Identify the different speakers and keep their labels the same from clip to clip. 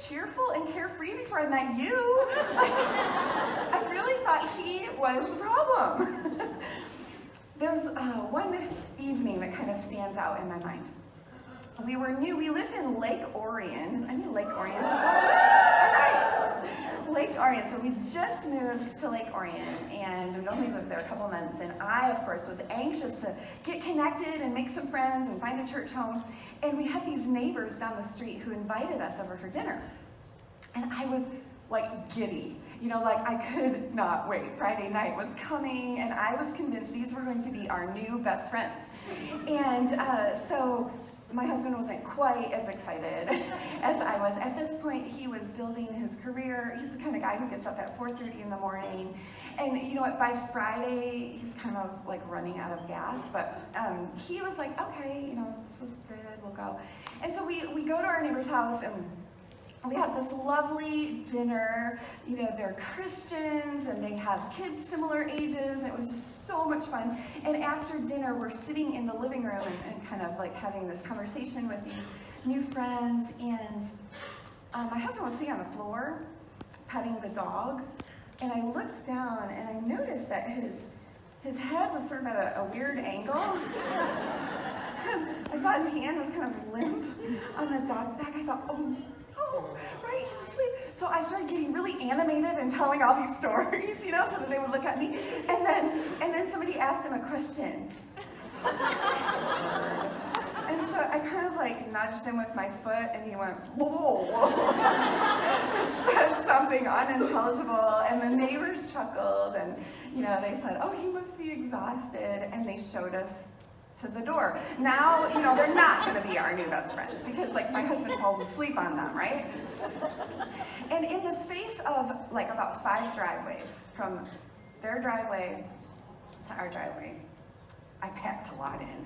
Speaker 1: cheerful and carefree before I met you. Like, I really thought he was the problem. There's one evening that kind of stands out in my mind. We lived in Lake Orion. I mean Lake Orion. Lake Orion. So we just moved to Lake Orion and we'd only lived there a couple months. And I, of course, was anxious to get connected and make some friends and find a church home. And we had these neighbors down the street who invited us over for dinner. And I was like giddy, like I could not wait. Friday night was coming and I was convinced these were going to be our new best friends. And so my husband wasn't quite as excited as I was. At this point, he was building his career. He's the kind of guy who gets up at 4:30 in the morning. And you know what, by Friday, he's kind of like running out of gas. But he was like, okay, this is good, we'll go. And so we go to our neighbor's house and we have this lovely dinner. They're Christians and they have kids similar ages. And it was just so much fun. And after dinner, we're sitting in the living room and kind of like having this conversation with these new friends. And my husband was sitting on the floor, petting the dog. And I looked down and I noticed that his head was sort of at a weird angle. I saw his hand was kind of limp on the dog's back. I thought, oh, right, he's asleep. So I started getting really animated and telling all these stories, so that they would look at me. And then somebody asked him a question. And so I kind of like nudged him with my foot and he went, whoa, and said something unintelligible. And the neighbors chuckled and, they said, oh, he must be exhausted. And they showed us to the door. Now, they're not going to be our new best friends because like my husband falls asleep on them, right? And in the space of like about 5 driveways, from their driveway to our driveway, I packed a lot in.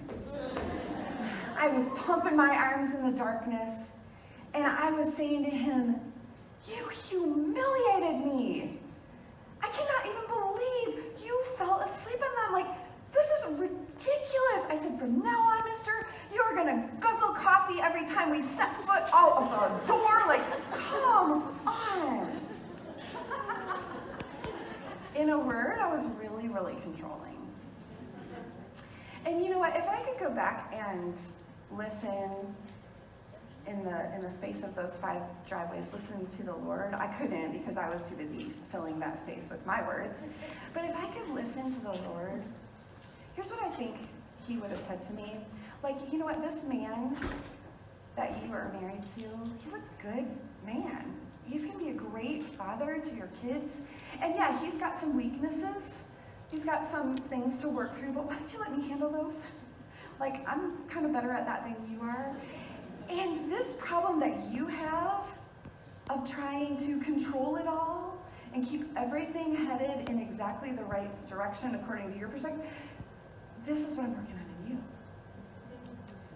Speaker 1: I was pumping my arms in the darkness and I was saying to him, you humiliated me. I cannot even believe you fell asleep on them. Like, this is ridiculous. I said, from now on, mister, you're gonna guzzle coffee every time we set foot out of our door. Like, come on. In a word, I was really, really controlling. And you know what, if I could go back and listen in the space of those 5 driveways, listen to the Lord, I couldn't because I was too busy filling that space with my words. But if I could listen to the Lord, here's what I think he would have said to me. Like, you know what, this man that you are married to, he's a good man. He's going to be a great father to your kids. And yeah, he's got some weaknesses. He's got some things to work through, but why don't you let me handle those? Like, I'm kind of better at that than you are. And this problem that you have of trying to control it all and keep everything headed in exactly the right direction according to your perspective, this is what I'm working on.